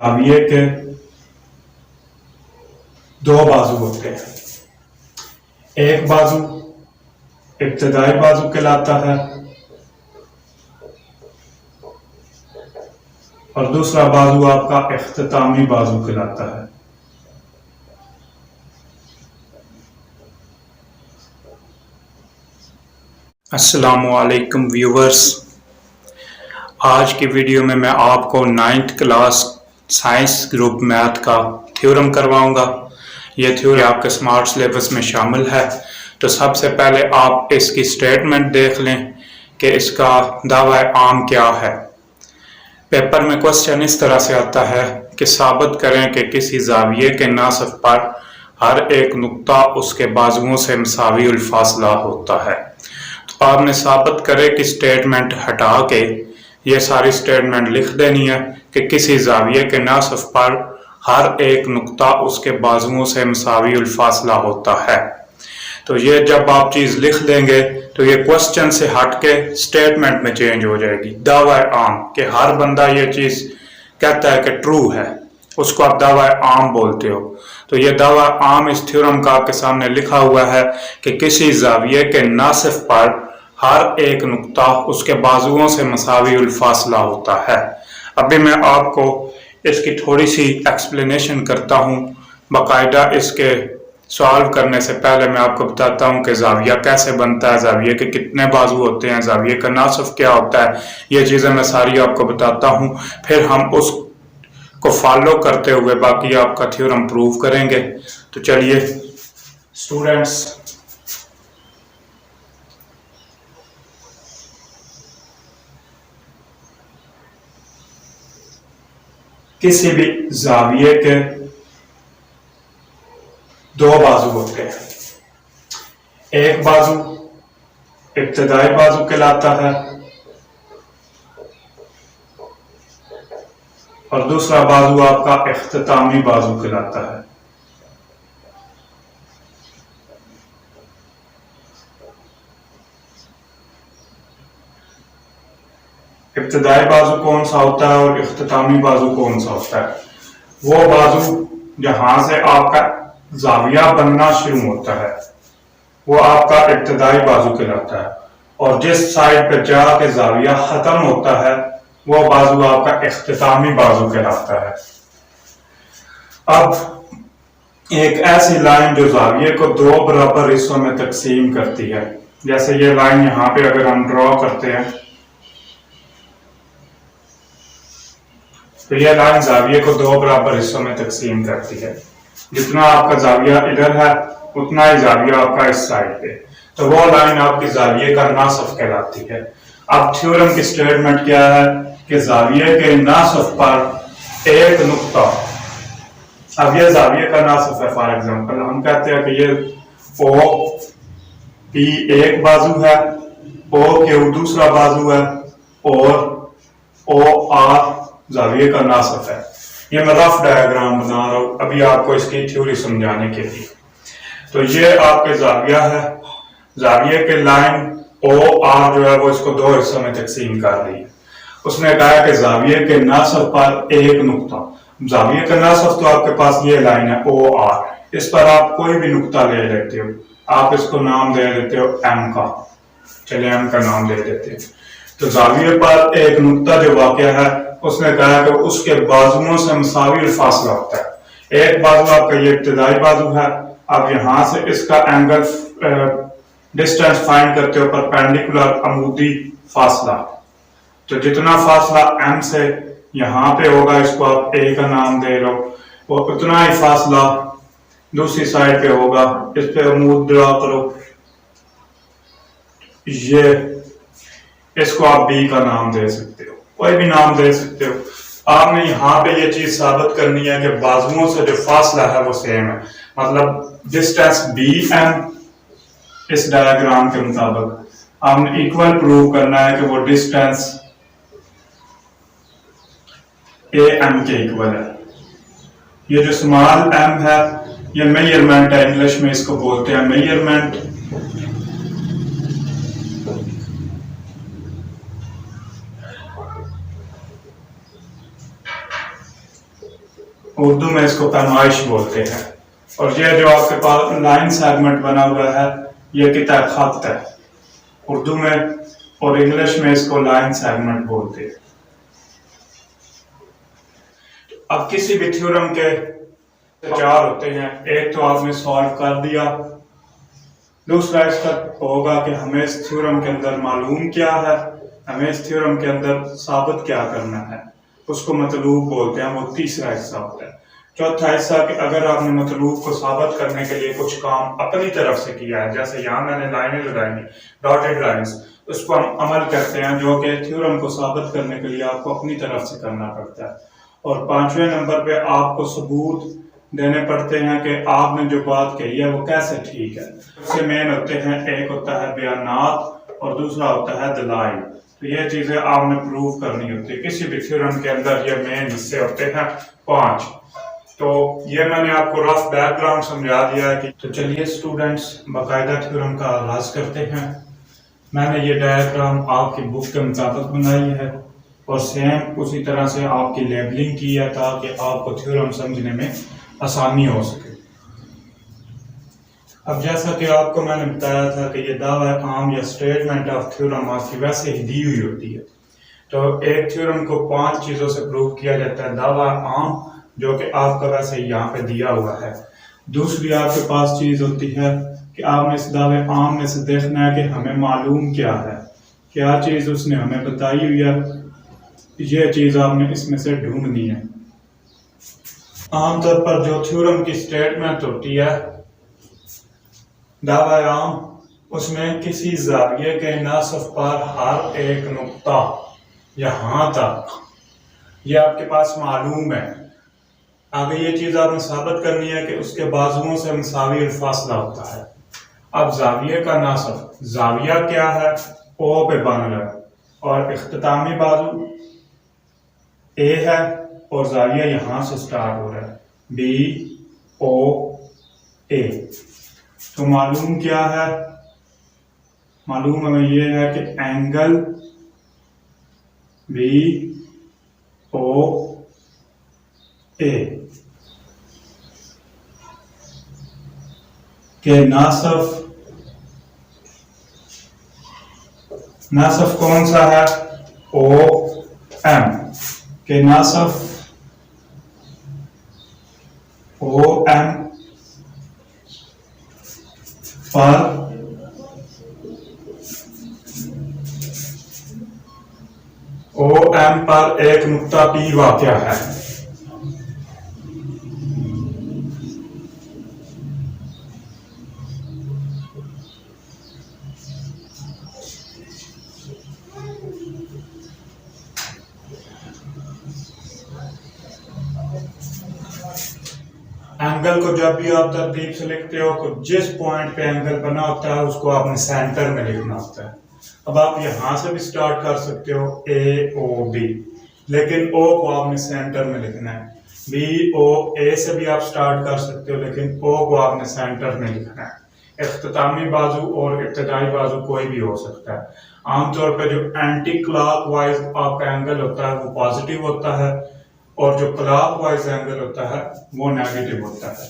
जाविये के दो बाजू होते हैं। एक बाजू इब्तदाई बाजू कहलाता है और दूसरा बाजू आपका इख्तितामी बाजू कहलाता है। अस्सलामुअलैकुम व्यूवर्स, आज की वीडियो में मैं आपको 9th class science group math का थ्योरम करवाऊंगा। यह थ्योरम आपके स्मार्ट सिलेबस में शामिल है। तो सबसे पहले आप इसकी स्टेटमेंट देख लें कि इसका दावा आम क्या है। पेपर में क्वेश्चन इस तरह से आता है कि साबित करें कि किसी जाविये के नासिफ पर हर एक नुक्ता उसके बाजुओं से मसावी उल फासला होता है। तो आपने साबित करें कि स्टेटमेंट हटा के ये सारी स्टेटमेंट लिख देनी है कि किसी जाविये के नासिफ पर हर एक नुक्ता उसके बाजुओं से मसावी उल फासला होता है। तो ये जब आप चीज लिख देंगे तो ये क्वेश्चन से हट के स्टेटमेंट में चेंज हो जाएगी। दावा आम कि हर बंदा ये चीज कहता है कि ट्रू है, उसको आप दावा आम बोलते हो। तो ये दावा आम इस थ्योरम का आपके सामने लिखा हुआ है कि किसी जाविये के नासिफ पर हर एक नुक्ता उसके बाजुओं से मसावी उल फासला होता है। अभी मैं आपको इसकी थोड़ी सी एक्सप्लेनेशन करता हूँ। बाकायदा इसके सॉल्व करने से पहले मैं आपको बताता हूँ कि जाविया कैसे बनता है, जाविये के कितने बाजू होते हैं, जाविये का नासिफ क्या होता है। ये चीज़ें मैं सारी आपको बताता हूँ, फिर हम उसको फॉलो करते हुए बाकी आपका थ्योरम प्रूव करेंगे। तो चलिए स्टूडेंट्स, किसी भी जाविये के दो बाजू होते हैं। एक बाजू इब्तदाई बाजू कहलाता है और दूसरा बाजू आपका इख्तितामी बाजू कहलाता है। इब्तदाई बाजू कौन सा होता है और इख्तितामी बाजू कौन सा होता है? वो बाजू जहां से आपका जाविया बनना शुरू होता है वो आपका इब्तदाई बाजू कहलाता है, और जिस साइड पे जाके जाविया खत्म होता है वो बाजू आपका इख्तितामी बाजू कहलाता है। अब एक ऐसी लाइन जो जाविये को दो बराबर हिस्सों में तकसीम करती है, जैसे ये लाइन यहां पे अगर हम ड्रॉ करते हैं तो यह लाइन जाविये को दो बराबर हिस्सों में तकसीम करती है। जितना आपका जाविया इधर है उतना ही जाविया आपका इस साइड पे, तो वो लाइन आपकी जाविये का नासिफ कहलाती है। अब थ्योरम की स्टेटमेंट क्या है कि जाविये के नासिफ पर एक नुक्ता, अब ये जाविये का नासिफ है। फॉर एग्जांपल हम कहते हैं कि ये ओ पी एक बाजू है, ओ क्यू दूसरा बाजू है और ओ आर जाविये का नासिफ है। ये मैं रफ डायग्राम बना रहा हूं अभी आपको इसकी थ्योरी समझाने के लिए। तो ये आपके जाविया है, जाविये के लाइन ओ आर जो है वो इसको दो हिस्सों में तकसीम कर रही है। उसने कहा कि जाविये के नासिफ पर एक नुक्ता, जाविये का नासिफ तो आपके पास ये लाइन है ओ आर, इस पर आप कोई भी नुक्ता ले लेते हो, आप इसको नाम दे देते हो एम का, चलिए एम का नाम दे देते हैं। तो जाविये पर एक नुक्ता जो वाक़या है उसने कहा कि उसके बाजुओं से मसावी फासला होता है। एक बाजू आपका ये इब्तदाई बाजू है, आप यहां से इसका एंगल डिस्टेंस फाइंड करते हो परपेंडिकुलर अमूदी फासला। तो जितना फासला एम से यहां पे होगा इसको आप ए का नाम दे लो, और उतना ही फासला दूसरी साइड पे होगा, इस पे अमूद ड्रा करो, ये इसको आप बी का नाम दे सकते हो, कोई भी नाम दे सकते हो। आपने यहाँ पे ये चीज साबित करनी है कि बाजुओं से जो फासला है वो सेम है, मतलब डिस्टेंस बी एम इस डायग्राम के मुताबिक आपने इक्वल प्रूव करना है कि वो डिस्टेंस ए एम के इक्वल है। ये जो स्मॉल एम है ये मेजरमेंट है, इंग्लिश में इसको बोलते हैं मेजरमेंट। उर्दू में इसको पैमाइश बोलते हैं। और ये जो आपके पास लाइन सेगमेंट बना हुआ है ये कितना खत है उर्दू में, और इंग्लिश में इसको लाइन सेगमेंट बोलते हैं। अब किसी भी थ्योरम के चार होते हैं, एक तो आपने सॉल्व कर दिया, दूसरा इसका होगा कि हमें इस थ्योरम के अंदर मालूम क्या है, हमें इस थ्योरम के अंदर साबित क्या करना है, उसको मतलूब बोलते हैं। वो तीसरा हिस्सा होता है। चौथा हिस्सा कि अगर आपने मतलूब को साबित करने के लिए कुछ काम अपनी तरफ से किया है, जैसे यहाँ मैंने लाइनें लगाई डॉटेड लाइंस, उसको हम अमल करते हैं, जो कि थ्योरम को साबित करने के लिए आपको अपनी तरफ से करना पड़ता है। और पांचवें नंबर पे आपको सबूत देने पड़ते हैं कि आपने जो बात कही है वो कैसे ठीक है। सबसे मेन होते हैं, एक होता है बयानात और दूसरा होता है दलाइल। तो ये चीजें आपने प्रूव करनी होती है किसी भी थ्योरम के अंदर। ये मेन हिस्से होते हैं 5। तो ये मैंने आपको रफ बैकग्राउंड समझा दिया है कि तो चलिए स्टूडेंट्स बाकायदा थ्योरम का आगाज करते हैं। मैंने ये डायग्राम आपकी बुक के मुताबिक बनाई है और सेम उसी तरह से आपकी लेबलिंग की है ताकि आपको थ्योरम समझने में आसानी हो सके। अब जैसा कि आपको मैंने बताया था कि ये दावा आम या स्टेटमेंट ऑफ थ्योरम आपकी वैसे ही दी हुई होती है। तो एक थ्योरम को 5 चीजों से प्रूव किया जाता है। दावा आम, जो कि आपका वैसे यहाँ पे दिया हुआ है। दूसरी आपके पास चीज होती है कि आपने इस दावे आम में से देखना है कि हमें मालूम क्या है, क्या चीज उसने हमें बताई हुई है, ये चीज आपने इसमें से ढूंढनी है। आमतौर पर जो थ्योरम की स्टेटमेंट होती है दावा आम, उसमें किसी जाविये के नस्ब पर हर एक नुक्ता यहाँ तक ये आपके पास मालूम है। आगे ये चीज आपने साबित करनी है कि उसके बाजुओं से मुसावी फासला होता है। अब जाविये का नासब, जाविया क्या है, ओ पे बन रहा है और इख्तितामी बाजू ए है और जाविया यहां से स्टार्ट हो रहा है, बी ओ ए। तो मालूम क्या है, मालूम हमें ये है कि एंगल बी ओ ए के नासफ कौन सा है, ओ एम के नासफ ओ एम पर ओ एम पर एक नुक्ता पी वाक़या है। एंगल को जब भी आप तरतीब से लिखते हो तो जिस पॉइंट पे एंगल बना होता है उसको आपने सेंटर में लिखना होता है। अब आप यहां से भी स्टार्ट कर सकते हो ए ओ बी, लेकिन ओ को आपने सेंटर में लिखना है। बी ओ ए से भी आप स्टार्ट कर सकते हो, लेकिन ओ को आपने सेंटर में लिखना है। इख्तितामी बाजू और इब्तदाई बाजू कोई भी हो सकता है। आमतौर पर जो एंटी क्लॉकवाइज आपका एंगल होता है वो पॉजिटिव होता है और जो क्लॉकवाइज एंगल होता है वो नेगेटिव होता है।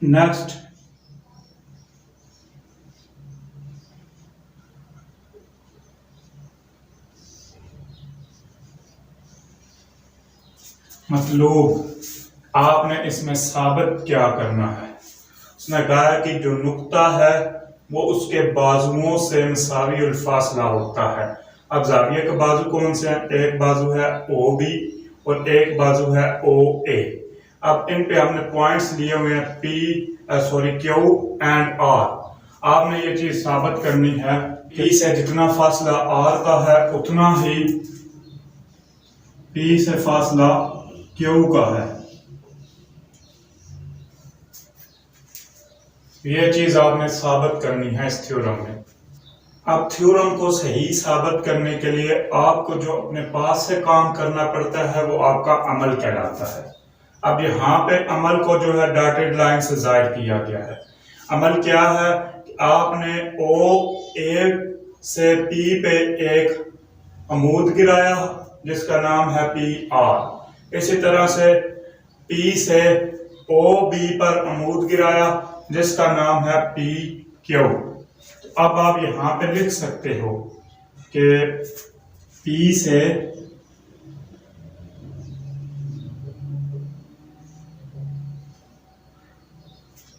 नेक्स्ट, मतलब आपने इसमें साबित क्या करना है। उसने कहा कि जो नुक्ता है वो उसके बाजुओं से मुसावी फासला होता है। अब जाविये के बाजू कौन से हैं, एक बाजू है ओ बी और एक बाजू है ओ ए। अब इन पे हमने पॉइंट्स लिए हुए हैं क्यू एंड आर। आपने ये चीज साबित करनी है कि से जितना फासला आर का है उतना ही पी से फासला क्यू का है। ये चीज आपने साबित करनी है इस थ्योरम में। अब थ्योरम को सही साबित करने के लिए आपको जो अपने पास से काम करना पड़ता है वो आपका अमल कहलाता है। अब यहाँ पे अमल को जो है डॉटेड लाइन से जाहिर किया गया है। अमल क्या है कि आपने ओ ए से पी पे एक अमूद गिराया जिसका नाम है पी आर। इसी तरह से P से OB पर अमूद गिराया जिसका नाम है PQ। तो अब आप यहां पे लिख सकते हो कि P से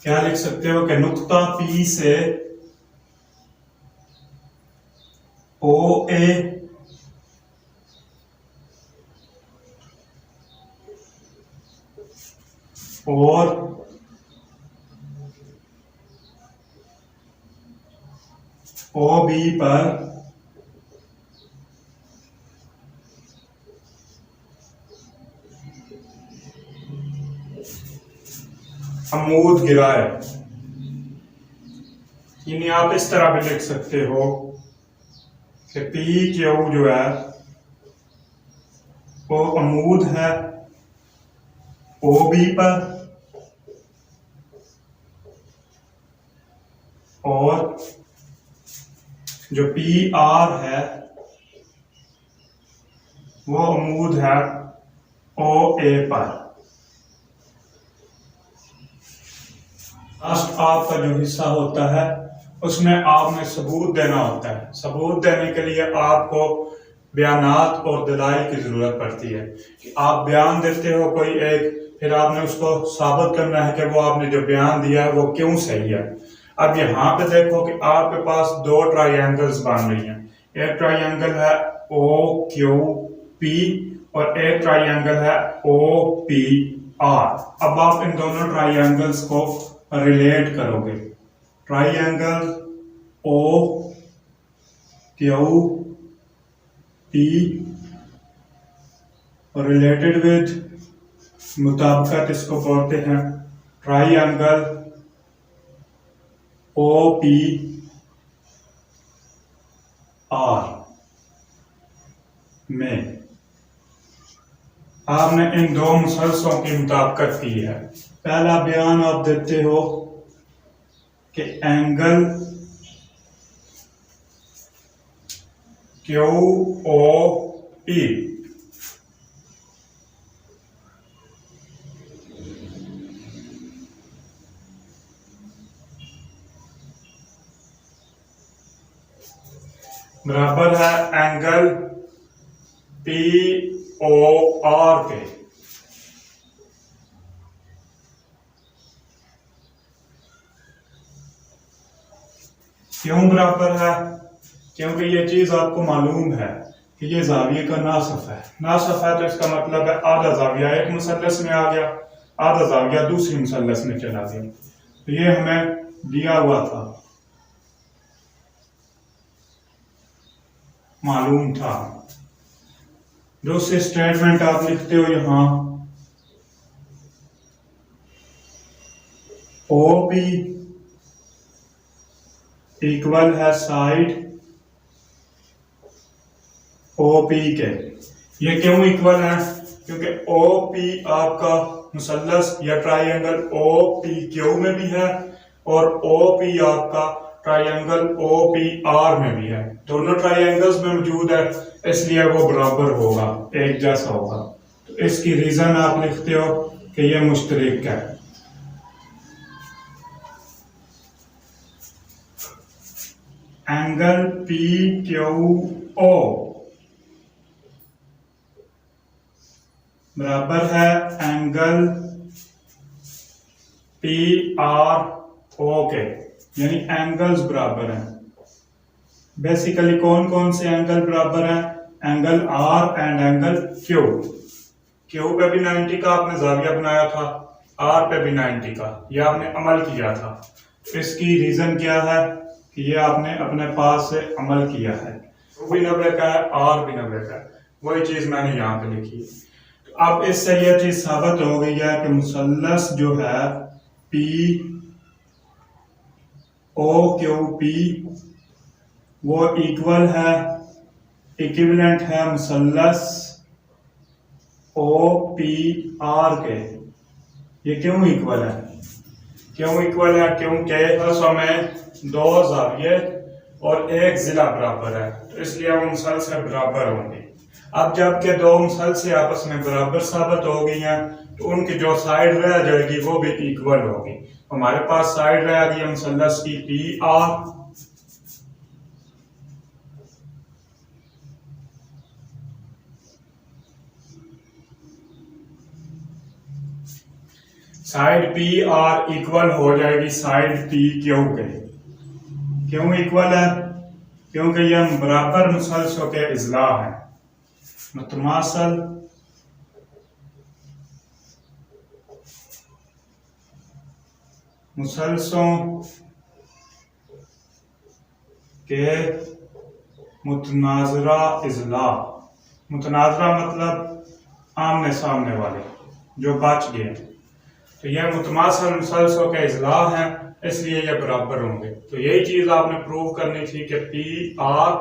क्या लिख सकते हो कि नुक्ता P से OA और OB पर अमूद गिराए। यानी आप इस तरह भी लिख सकते हो कि PQ जो है वो अमूद है OB पर और जो PR है वो अमूद है OA पर। लास्ट आपका जो हिस्सा होता है उसमें आपने सबूत देना होता है। सबूत देने के लिए आपको बयानात और दलाइल की जरूरत पड़ती है कि आप बयान देते हो कोई एक, फिर आपने उसको साबित करना है कि वो आपने जो बयान दिया है वो क्यों सही है। अब यहाँ पे देखो कि आपके पास दो ट्रायंगल्स बन रही हैं। एक ट्रायंगल है OQP और एक ट्रायंगल है OPR। अब आप इन दोनों ट्रायंगल्स को रिलेट करोगे। ट्रायंगल OQP रिलेटेड विद मुताबिकत इसको बोलते हैं ट्रायंगल OPR में आपने इन दो मुसलसलों की मुताबिकत की है। पहला बयान आप देते हो कि एंगल QOP बराबर है एंगल POR के। क्यों बराबर है? क्योंकि ये चीज आपको मालूम है कि ये जाविये का नासफ है। नासफ है तो इसका मतलब है आधा जाविया एक मुसल्लस में आ गया, आधा जाविया दूसरी मुसल्लस में चला गया। तो ये हमें दिया हुआ था, मालूम था। दूसरी स्टेटमेंट आप लिखते हो यहां OP इक्वल है साइड OP के। ये क्यों इक्वल है? क्योंकि OP आपका मुसल्लस या ट्रायंगल OPQ में भी है और OP आपका ट्रायंगल OPR में भी है। दोनों ट्रायंगल्स में मौजूद है, इसलिए वो बराबर होगा, एक जैसा होगा। तो इसकी रीजन आप लिखते हो कि ये मुश्तरक है। एंगल PQO बराबर है एंगल PRO के, यानी एंगल्स बराबर हैं। बेसिकली कौन कौन से एंगल बराबर हैं? Angle R and angle Q। Q पे भी 90 का आपने जाविया बनाया था, R पे भी 90 का, ये आपने अमल किया था। इसकी रीजन क्या है कि ये आपने अपने पास से अमल किया है। Q भी 90 का है, R भी 90 का है, वही चीज मैंने यहाँ पे लिखी है। तो अब इससे यह चीज साबित हो गई है कि मुसल्लस जो है POQP वो इक्वल है, इक्विवेलेंट है मुसल्लस OPR के। ये क्यों इक्वल है? क्यों इक्वल है? क्योंकि में दो जाविये और एक जिला बराबर है, तो इसलिए वो मुसलसल बराबर होंगे। अब जबकि दो मुसलसल आपस में बराबर साबित हो गई हैं तो उनकी जो साइड रह जाएगी वो भी इक्वल होगी। हमारे पास साइड रह गई मुसल्लस की P R, side P R equal हो जाएगी साइड पी क्यू के। क्यों इक्वल है? क्योंकि यह बराबर मुसलसलों के इजला है। मुतमासल मुसलसलों के मुतनाजरा इजला। मुतनाजरा मतलब आमने सामने वाले जो बच गए, तो यह मुतमासल मुसलसलों के इजला हैं, इसलिए ये बराबर होंगे। तो यही चीज आपने प्रूव करनी थी कि पी आर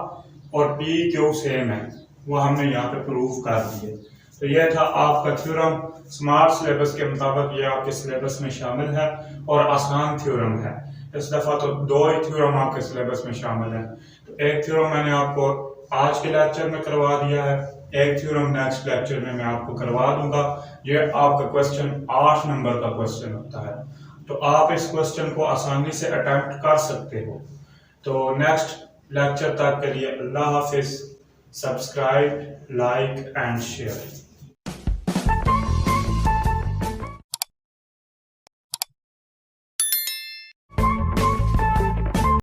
और पी क्यू सेम है, वो हमने यहाँ पे प्रूव कर दिए। तो यह था आपका थ्योरम। स्मार्ट सिलेबस के मुताबिक ये आपके सिलेबस में शामिल है और आसान थ्योरम है। इस दफा तो 2 ही थ्योरम आपके सिलेबस में शामिल है। तो एक थ्योरम मैंने आपको आज के लेक्चर में करवा दिया है, एक थ्योरम नेक्स्ट लेक्चर में मैं आपको करवा दूंगा। ये आपका क्वेश्चन 8 नंबर का क्वेश्चन होता है, तो आप इस क्वेश्चन को आसानी से अटेम्प्ट कर सकते हो। तो नेक्स्ट लेक्चर तक के लिए अल्लाह हाफिज। Subscribe, like and share.